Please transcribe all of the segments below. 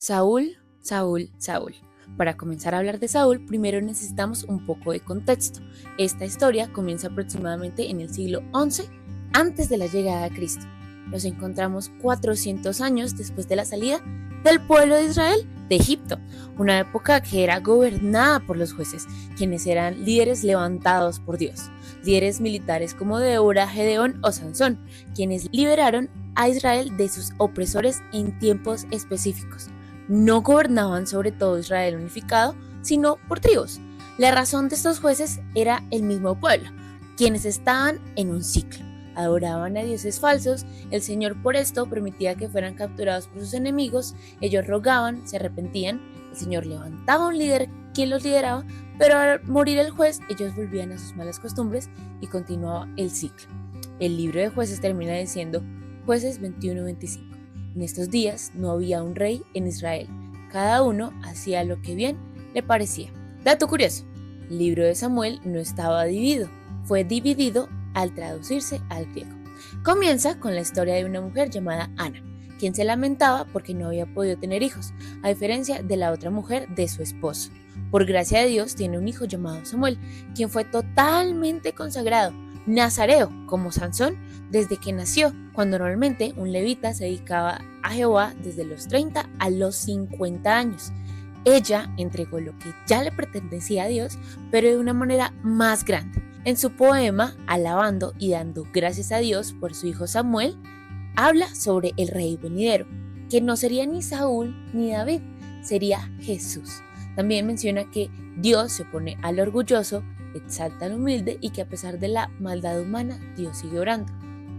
Saúl, Saúl, Saúl. Para comenzar a hablar de Saúl, primero necesitamos un poco de contexto. Esta historia comienza aproximadamente en el siglo XI antes de la llegada de Cristo. Nos encontramos 400 años después de la salida del pueblo de Israel de Egipto, una época que era gobernada por los jueces, quienes eran líderes levantados por Dios, líderes militares como Débora, Gedeón o Sansón, quienes liberaron a Israel de sus opresores en tiempos específicos. No gobernaban sobre todo Israel unificado, sino por tribus. La razón de estos jueces era el mismo pueblo, quienes estaban en un ciclo. Adoraban a dioses falsos, el Señor por esto permitía que fueran capturados por sus enemigos, ellos rogaban, se arrepentían, el Señor levantaba un líder quien los lideraba, pero al morir el juez, ellos volvían a sus malas costumbres y continuaba el ciclo. El libro de Jueces termina diciendo, Jueces 21-25. En estos días no había un rey en Israel, cada uno hacía lo que bien le parecía. Dato curioso, el libro de Samuel no estaba dividido, fue dividido al traducirse al griego. Comienza con la historia de una mujer llamada Ana, quien se lamentaba porque no había podido tener hijos, a diferencia de la otra mujer de su esposo. Por gracia de Dios tiene un hijo llamado Samuel, quien fue totalmente consagrado, nazareo como Sansón desde que nació, cuando normalmente un levita se dedicaba a Jehová desde los 30 a los 50 años. Ella entregó lo que ya le pertenecía a Dios, pero de una manera más grande. En su poema, alabando y dando gracias a Dios por su hijo Samuel, habla sobre el rey venidero, que no sería ni Saúl ni David, sería Jesús. También menciona que Dios se opone al orgulloso, exalta al humilde y que a pesar de la maldad humana, Dios sigue orando.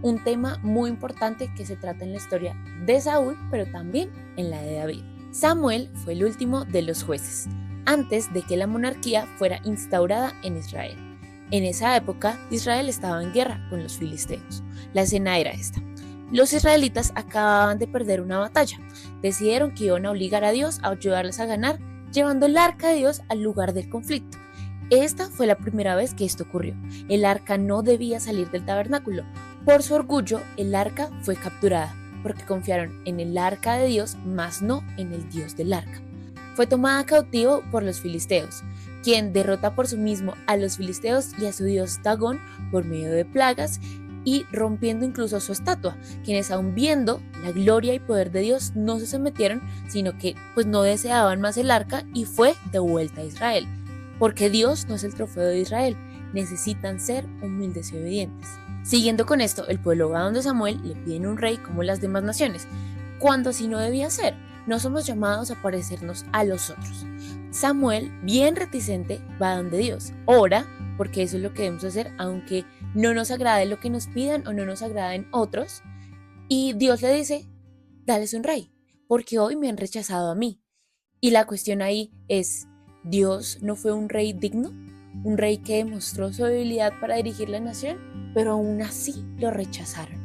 Un tema muy importante que se trata en la historia de Saúl, pero también en la de David. Samuel fue el último de los jueces, antes de que la monarquía fuera instaurada en Israel. En esa época, Israel estaba en guerra con los filisteos. La escena era esta. Los israelitas acababan de perder una batalla. Decidieron que iban a obligar a Dios a ayudarles a ganar, llevando el arca de Dios al lugar del conflicto. Esta fue la primera vez que esto ocurrió. El arca no debía salir del tabernáculo. Por su orgullo, el arca fue capturada, porque confiaron en el arca de Dios, mas no en el Dios del arca. Fue tomada cautivo por los filisteos, quien derrota por sí mismo a los filisteos y a su dios Dagón por medio de plagas y rompiendo incluso su estatua, quienes aún viendo la gloria y poder de Dios no se sometieron, sino que no deseaban más el arca y fue devuelta a Israel. Porque Dios no es el trofeo de Israel, necesitan ser humildes y obedientes. Siguiendo con esto, el pueblo va donde Samuel, le piden un rey como las demás naciones, cuando así no debía ser. No somos llamados a parecernos a los otros. Samuel, bien reticente, va donde Dios, ora, porque eso es lo que debemos hacer, aunque no nos agrade lo que nos pidan o no nos agraden otros, y Dios le dice, dales un rey, porque hoy me han rechazado a mí. Y la cuestión ahí es, ¿Dios no fue un rey digno? Un rey que demostró su habilidad para dirigir la nación, pero aún así lo rechazaron.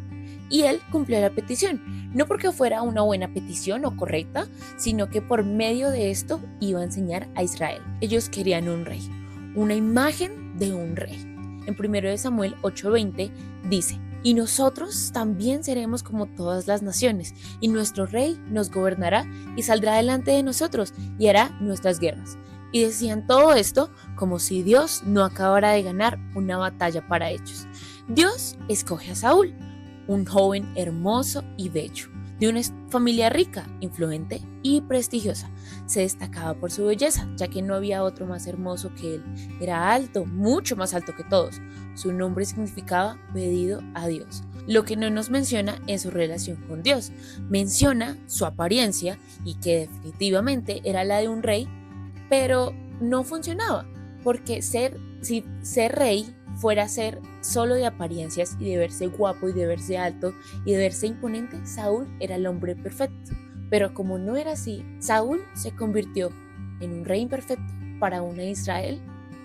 Y él cumplió la petición, no porque fuera una buena petición o correcta, sino que por medio de esto iba a enseñar a Israel. Ellos querían un rey, una imagen de un rey. En 1 Samuel 8:20 dice, y nosotros también seremos como todas las naciones, y nuestro rey nos gobernará y saldrá delante de nosotros y hará nuestras guerras. Y decían todo esto como si Dios no acabara de ganar una batalla para ellos. Dios escoge a Saúl, un joven hermoso y bello, de una familia rica, influente y prestigiosa. Se destacaba por su belleza, ya que no había otro más hermoso que él. Era alto, mucho más alto que todos. Su nombre significaba pedido a Dios. Lo que no nos menciona es su relación con Dios. Menciona su apariencia y que definitivamente era la de un rey, pero no funcionaba, porque si ser rey fuera a ser solo de apariencias y de verse guapo y de verse alto y de verse imponente, Saúl era el hombre perfecto. Pero como no era así, Saúl se convirtió en un rey imperfecto para una Israel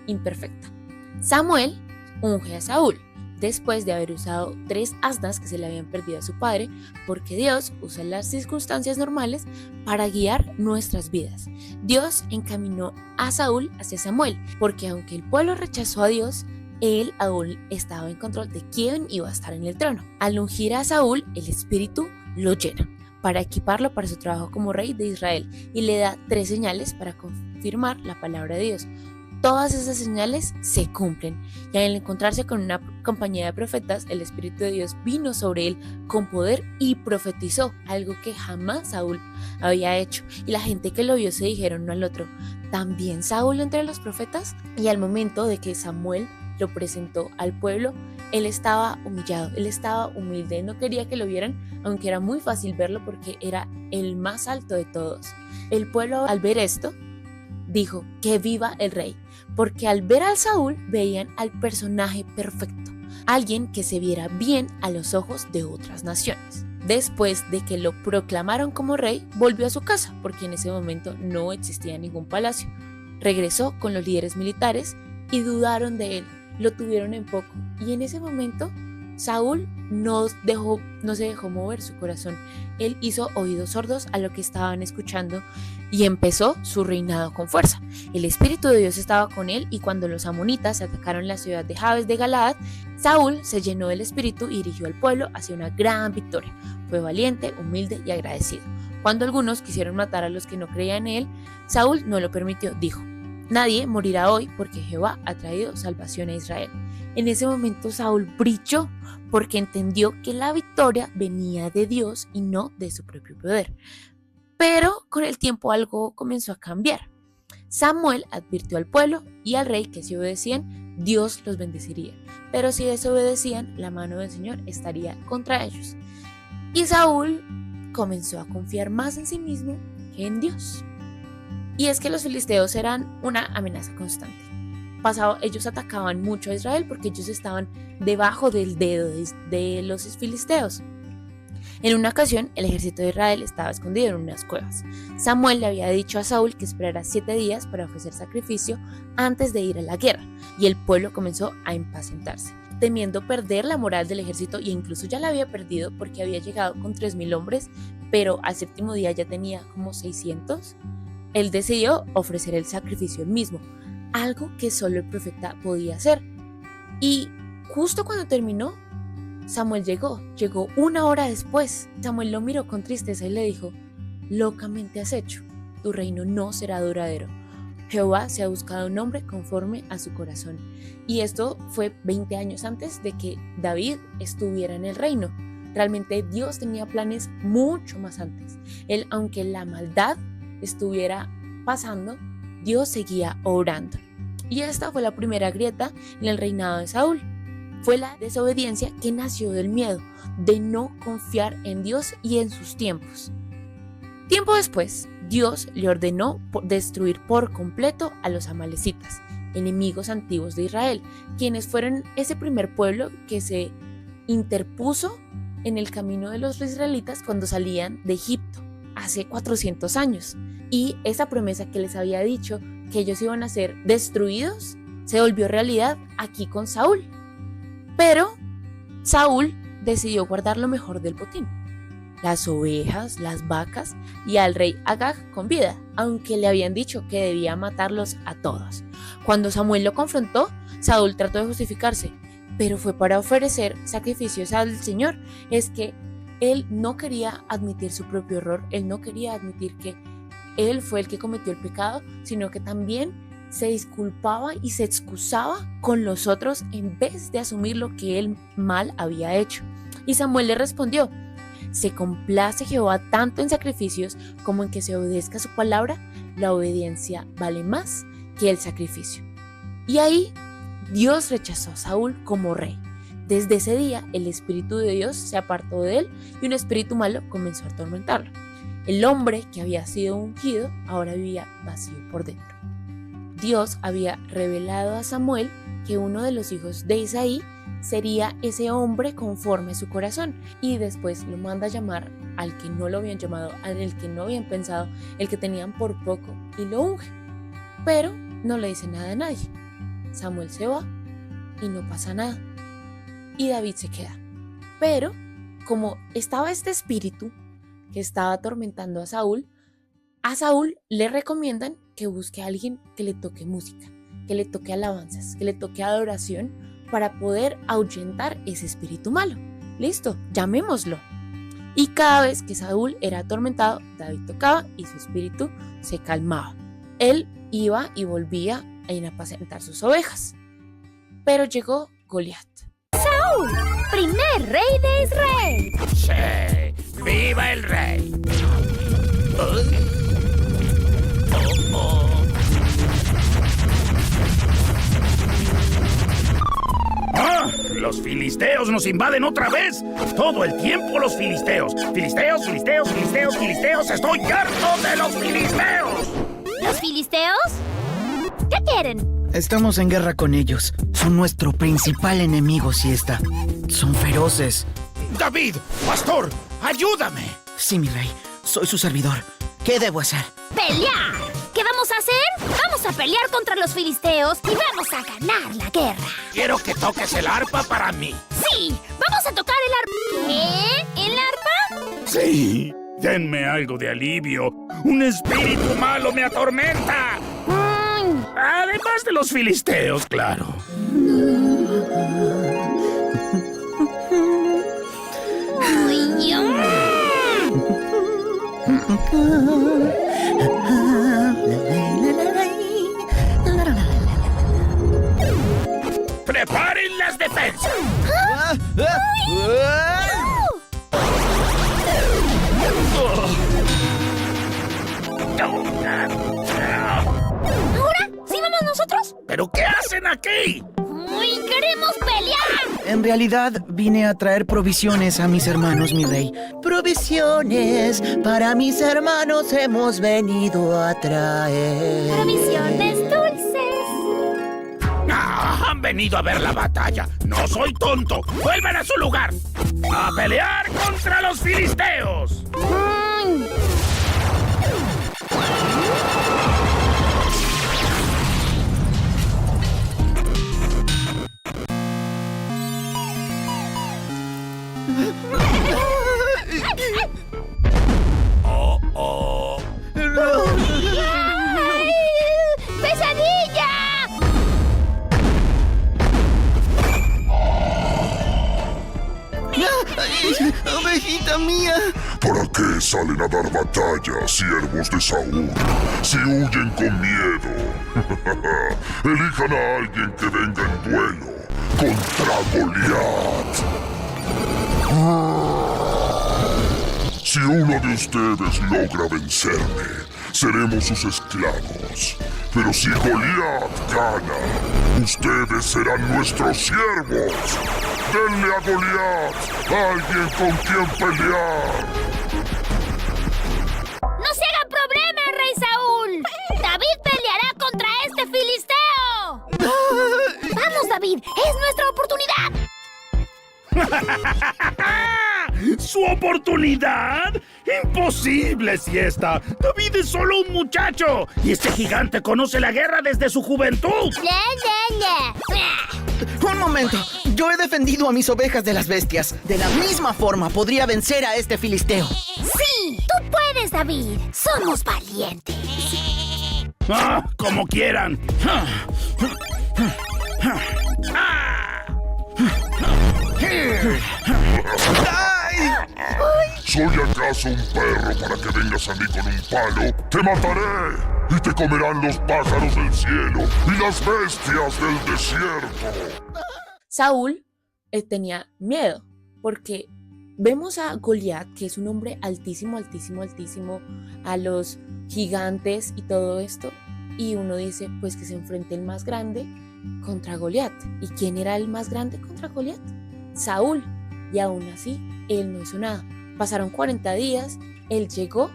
imperfecta. Samuel unge a Saúl después de haber usado 3 asnas que se le habían perdido a su padre, porque Dios usa las circunstancias normales para guiar nuestras vidas. Dios encaminó a Saúl hacia Samuel, porque aunque el pueblo rechazó a Dios, él aún estaba en control de quién iba a estar en el trono. Al ungir a Saúl, el Espíritu lo llena. para equiparlo para su trabajo como rey de Israel y le da 3 señales para confirmar la palabra de Dios. Todas esas señales se cumplen y al encontrarse con una compañía de profetas, el Espíritu de Dios vino sobre él con poder y profetizó algo que jamás Saúl había hecho. Y la gente que lo vio se dijeron uno al otro: ¿también Saúl entre los profetas? Y al momento de que Samuel lo presentó al pueblo, él estaba humillado, él estaba humilde, él no quería que lo vieran, aunque era muy fácil verlo porque era el más alto de todos. El pueblo, al ver esto, dijo: que viva el rey, porque al ver al Saúl veían al personaje perfecto, alguien que se viera bien a los ojos de otras naciones. Después de que lo proclamaron como rey, volvió a su casa, porque en ese momento no existía ningún palacio. Regresó con los líderes militares y dudaron de él, lo tuvieron en poco, y en ese momento Saúl no se dejó mover su corazón. Él hizo oídos sordos a lo que estaban escuchando y empezó su reinado con fuerza. El Espíritu de Dios estaba con él, y cuando los amonitas atacaron la ciudad de Jabes de Galaad, Saúl se llenó del Espíritu y dirigió al pueblo hacia una gran victoria. Fue valiente, humilde y agradecido. Cuando algunos quisieron matar a los que no creían en él, Saúl no lo permitió. Dijo: nadie morirá hoy, porque Jehová ha traído salvación a Israel. En ese momento Saúl brilló, porque entendió que la victoria venía de Dios y no de su propio poder. Pero con el tiempo algo comenzó a cambiar. Samuel advirtió al pueblo y al rey que si obedecían, Dios los bendeciría, pero si desobedecían, la mano del Señor estaría contra ellos. Y Saúl comenzó a confiar más en sí mismo que en Dios. Y es que los filisteos eran una amenaza constante. Ellos atacaban mucho a Israel porque ellos estaban debajo del dedo de los filisteos. En una ocasión, el ejército de Israel estaba escondido en unas cuevas. Samuel le había dicho a Saúl que esperara 7 días para ofrecer sacrificio antes de ir a la guerra, y el pueblo comenzó a impacientarse, temiendo perder la moral del ejército, y incluso ya la había perdido porque había llegado con 3,000 hombres, pero al 7º día ya tenía como 600. Él decidió ofrecer el sacrificio él mismo, algo que solo el profeta podía hacer. Y justo cuando terminó, Samuel llegó 1 hora después. Samuel lo miró con tristeza y le dijo: locamente has hecho, tu reino no será duradero. Jehová se ha buscado un hombre conforme a su corazón. Y esto fue 20 años antes de que David estuviera en el reino. Realmente Dios tenía planes mucho más antes. Aunque la maldad estuviera pasando, Dios seguía obrando. Y esta fue la primera grieta en el reinado de Saúl. Fue la desobediencia que nació del miedo, de no confiar en Dios y en sus tiempos. Tiempo después, Dios le ordenó destruir por completo a los amalecitas, enemigos antiguos de Israel, quienes fueron ese primer pueblo que se interpuso en el camino de los israelitas cuando salían de Egipto hace 400 años. Y esa promesa que les había dicho que ellos iban a ser destruidos se volvió realidad aquí con Saúl. Pero Saúl decidió guardar lo mejor del botín: las ovejas, las vacas y al rey Agag con vida, aunque le habían dicho que debía matarlos a todos. Cuando Samuel lo confrontó, Saúl trató de justificarse, pero fue para ofrecer sacrificios al Señor. Es que él no quería admitir su propio error, él no quería admitir que él fue el que cometió el pecado, sino que también se disculpaba y se excusaba con los otros en vez de asumir lo que él mal había hecho. Y Samuel le respondió: ¿se complace Jehová tanto en sacrificios como en que se obedezca su palabra? La obediencia vale más que el sacrificio. Y ahí Dios rechazó a Saúl como rey. Desde ese día el Espíritu de Dios se apartó de él y un espíritu malo comenzó a atormentarlo. El hombre que había sido ungido ahora vivía vacío por dentro. Dios había revelado a Samuel que uno de los hijos de Isaí sería ese hombre conforme a su corazón, y después lo manda a llamar al que no lo habían llamado, al que no habían pensado, el que tenían por poco, y lo unge. Pero no le dice nada a nadie. Samuel se va y no pasa nada. Y David se queda. Pero como estaba este espíritu que estaba atormentando a Saúl le recomiendan que busque a alguien que le toque música, que le toque alabanzas, que le toque adoración para poder ahuyentar ese espíritu malo. Listo, llamémoslo. Y cada vez que Saúl era atormentado, David tocaba y su espíritu se calmaba. Él iba y volvía a apacentar sus ovejas. Pero llegó Goliat. ¡Saúl! ¡Primer rey de Israel! ¡Sí! ¡Viva el rey! ¡Ah! ¡Los filisteos nos invaden otra vez! ¡Todo el tiempo los filisteos! ¡Filisteos, filisteos, filisteos, filisteos! ¡Estoy harto de los filisteos! ¿Los filisteos? ¿Qué quieren? Estamos en guerra con ellos. Son nuestro principal enemigo, Siesta. Son feroces. ¡David! ¡Pastor! ¡Ayúdame! Sí, mi rey. Soy su servidor. ¿Qué debo hacer? ¡Pelear! ¿Qué vamos a hacer? Vamos a pelear contra los filisteos y vamos a ganar la guerra. Quiero que toques el arpa para mí. ¡Sí! ¡Vamos a tocar el arpa! ¿Qué? ¿El arpa? Sí. Denme algo de alivio. Un espíritu malo me atormenta. Además de los filisteos, claro. Uy, ¡Preparen las defensas! ¿Ahora? ¿Sí vamos nosotros? ¿Pero qué hacen aquí? ¡Uy, queremos pelear! En realidad, vine a traer provisiones a mis hermanos, mi rey. Provisiones para mis hermanos hemos venido a traer. Provisiones dulces. Ah, han venido a ver la batalla. No soy tonto. ¡Vuelvan a su lugar! ¡A pelear contra los filisteos! ¡Oh, oh! ¡Ay! ¡Pesadilla! ¡Ovejita mía! ¿Para qué salen a dar batalla, siervos de Saúl, si huyen con miedo? Elijan a alguien que venga en duelo contra Goliat. Si uno de ustedes logra vencerme, seremos sus esclavos. Pero si Goliat gana, ustedes serán nuestros siervos. Denle a Goliat alguien con quien pelear. ¡No se hagan problema, rey Saúl! ¡David peleará contra este filisteo! ¡Vamos, David! ¡Es nuestra oportunidad! ¿Su oportunidad? ¡Imposible, Siesta! David es solo un muchacho. Y este gigante conoce la guerra desde su juventud. ¡Un momento! Yo he defendido a mis ovejas de las bestias. De la misma forma podría vencer a este filisteo. ¡Sí! ¡Tú puedes, David! ¡Somos valientes! Ah, como quieran. ¿Soy acaso un perro para que vengas a mí con un palo? ¡Te mataré! Y te comerán los pájaros del cielo y las bestias del desierto. Saúl tenía miedo porque vemos a Goliat, que es un hombre altísimo, altísimo, altísimo, a los gigantes y todo esto, y uno dice pues que se enfrente el más grande contra Goliat. ¿Y quién era el más grande contra Goliat? Saúl. Y aún así él no hizo nada. Pasaron 40 días, él llegó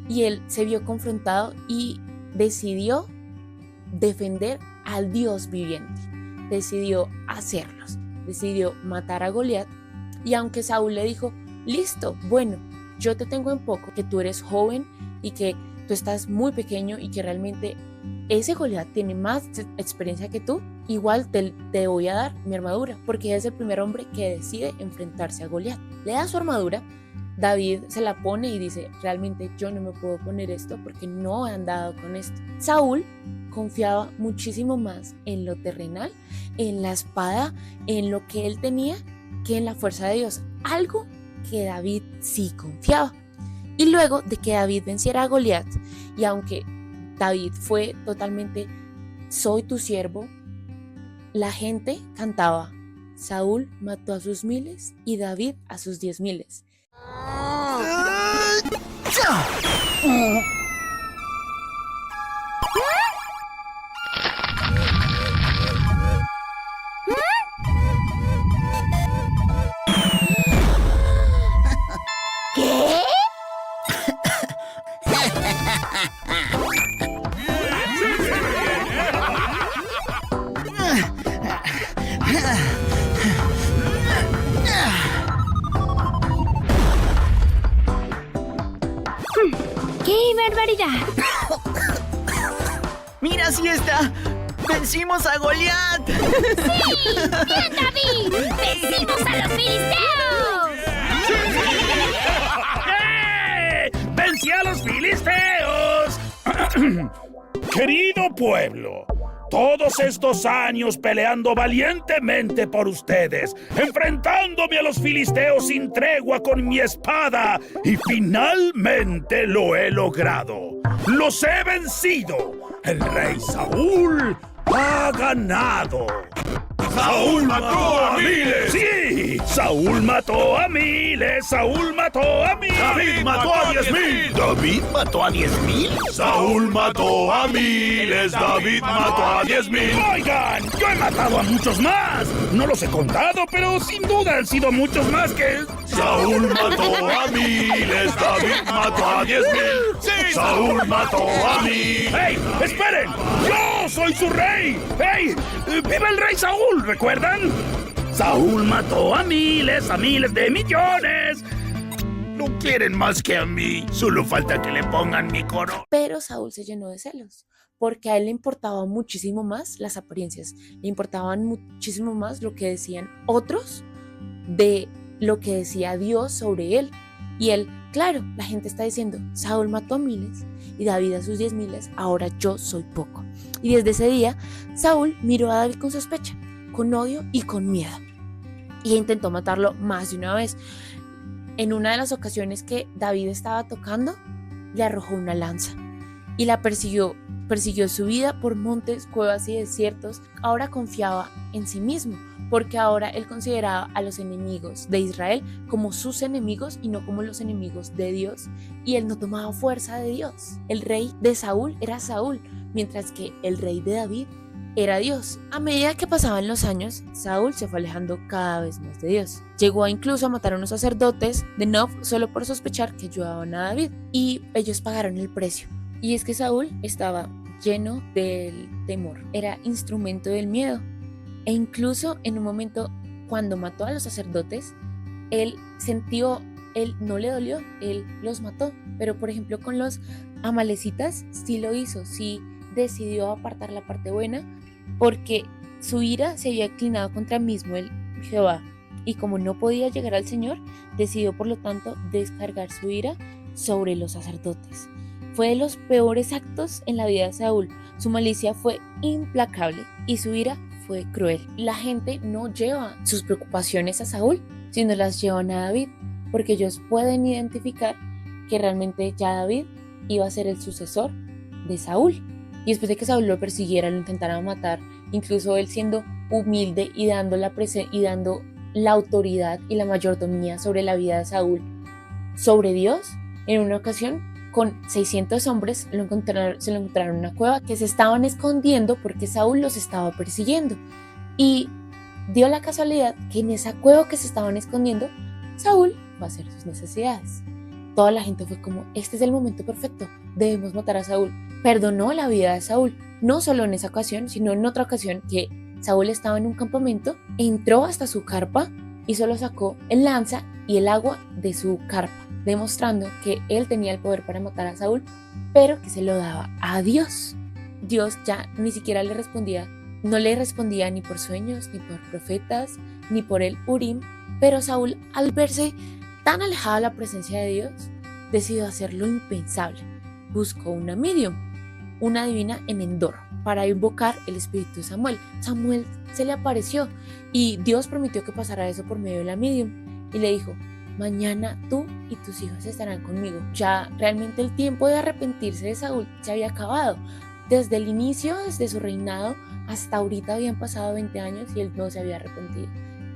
y él se vio confrontado y decidió defender al Dios viviente. Decidió hacerlos, decidió matar a Goliat. Y aunque Saúl le dijo, listo, bueno, yo te tengo en poco, que tú eres joven y que tú estás muy pequeño y que realmente ese Goliat tiene más experiencia que tú, igual te voy a dar mi armadura, porque es el primer hombre que decide enfrentarse a Goliat. Le da su armadura, David se la pone y dice, realmente yo no me puedo poner esto porque no he andado con esto. Saúl confiaba muchísimo más en lo terrenal, en la espada, en lo que él tenía, que en la fuerza de Dios. Algo que David sí confiaba. Y luego de que David venciera a Goliat, y aunque David fue totalmente soy tu siervo, la gente cantaba: Saúl mató a sus miles y David a sus 10,000. ¿Qué? ¡Qué barbaridad! ¡Mira, sí está! ¡Vencimos a Goliat! ¡Bien, David! ¡Vencimos a los filisteos! ¡Eh! ¡Vencí a los filisteos! Querido pueblo, todos estos años peleando valientemente por ustedes, enfrentándome a los filisteos sin tregua con mi espada, y finalmente lo he logrado. ¡Los he vencido! ¡El rey Saúl ha ganado! ¡Saúl mató a miles! ¡Sí! ¡Saúl mató a miles! ¡Saúl mató a miles! ¡David mató a 10,000! ¿David mató a 10,000? ¡Saúl mató a miles! ¡David mató a 10,000! ¡Oigan! ¡Yo he matado a muchos más! No los he contado, pero sin duda han sido muchos más que... ¡Saúl mató a miles! ¡David mató a 10,000! ¡Sí! ¡Saúl mató a miles! ¡Hey! ¡Esperen! ¡Yo soy su rey! ¡Hey! ¡Viva el rey Saúl! ¿Recuerdan? Saúl mató a miles de millones. No quieren más que a mí. Solo falta que le pongan mi coro. Pero Saúl se llenó de celos, porque a él le importaba muchísimo más las apariencias, le importaban muchísimo más lo que decían otros de lo que decía Dios sobre él. Y él, claro, la gente está diciendo, Saúl mató a miles y David a sus 10,000, ahora yo soy poco. Y desde ese día, Saúl miró a David con sospecha, con odio y con miedo. Y intentó matarlo más de una vez. En una de las ocasiones que David estaba tocando, le arrojó una lanza y la persiguió su vida por montes, cuevas y desiertos. Ahora confiaba en sí mismo, porque ahora él consideraba a los enemigos de Israel como sus enemigos y no como los enemigos de Dios, y él no tomaba fuerza de Dios. El rey de Saúl era Saúl, mientras que el rey de David era Dios. A medida que pasaban los años, Saúl se fue alejando cada vez más de Dios. Llegó incluso a matar a unos sacerdotes de Nob solo por sospechar que ayudaban a David, y ellos pagaron el precio. Y es que Saúl estaba lleno del temor, era instrumento del miedo. E incluso en un momento, cuando mató a los sacerdotes, él no le dolió, él los mató. Pero por ejemplo con los amalecitas sí lo hizo, sí decidió apartar la parte buena, porque su ira se había inclinado contra mismo el Jehová. Y como no podía llegar al Señor, decidió por lo tanto descargar su ira sobre los sacerdotes. Fue de los peores actos en la vida de Saúl. Su malicia fue implacable y su ira fue cruel. La gente no lleva sus preocupaciones a Saúl, sino las llevan a David, porque ellos pueden identificar que realmente ya David iba a ser el sucesor de Saúl. Y después de que Saúl lo persiguiera, lo intentara matar, incluso él siendo humilde y dando la autoridad y la mayordomía sobre la vida de Saúl sobre Dios, en una ocasión con 600 hombres se lo encontraron en una cueva que se estaban escondiendo porque Saúl los estaba persiguiendo. Y dio la casualidad que en esa cueva que se estaban escondiendo, Saúl fue a hacer sus necesidades. Toda la gente fue como, este es el momento perfecto, debemos matar a Saúl. Perdonó la vida de Saúl, no solo en esa ocasión, sino en otra ocasión que Saúl estaba en un campamento, entró hasta su carpa y solo sacó el lanza y el agua de su carpa, demostrando que él tenía el poder para matar a Saúl, pero que se lo daba a Dios. Dios ya ni siquiera le respondía, no le respondía ni por sueños, ni por profetas, ni por el Urim, pero Saúl, al verse tan alejado de la presencia de Dios, decidió hacer lo impensable. Buscó una medium, una divina en Endor, para invocar el espíritu de Samuel. Samuel se le apareció y Dios permitió que pasara eso por medio de la medium y le dijo, mañana tú y tus hijos estarán conmigo. Ya realmente el tiempo de arrepentirse de Saúl se había acabado. Desde el inicio, desde su reinado, hasta ahorita habían pasado 20 años y él no se había arrepentido.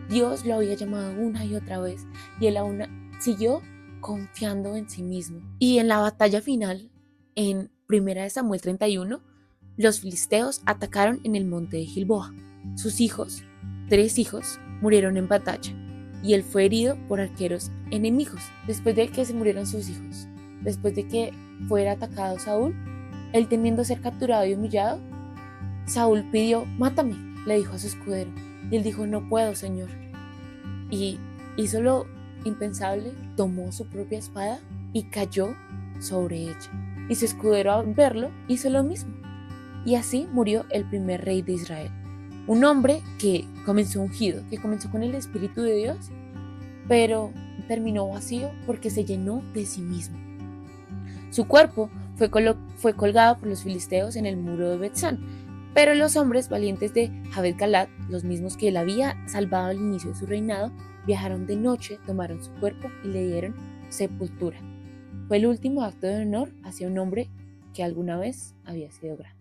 Dios lo había llamado una y otra vez y él aún siguió confiando en sí mismo. Y en la batalla final, en 1 Samuel 31, los filisteos atacaron en el monte de Gilboa. Sus hijos, 3 hijos, murieron en batalla y él fue herido por arqueros enemigos. Después de que se murieron sus hijos, después de que fuera atacado Saúl, él temiendo ser capturado y humillado, Saúl pidió: mátame, le dijo a su escudero. Y él dijo: no puedo, Señor. Y hizo lo impensable, tomó su propia espada y cayó sobre ella. Y su escudero, al verlo, hizo lo mismo. Y así murió el primer rey de Israel. Un hombre que comenzó ungido, que comenzó con el Espíritu de Dios, pero terminó vacío porque se llenó de sí mismo. Su cuerpo fue colgado por los filisteos en el muro de Bet-san, pero los hombres valientes de Jabet-Galad, los mismos que él había salvado al inicio de su reinado, viajaron de noche, tomaron su cuerpo y le dieron sepultura. Fue el último acto de honor hacia un hombre que alguna vez había sido grande.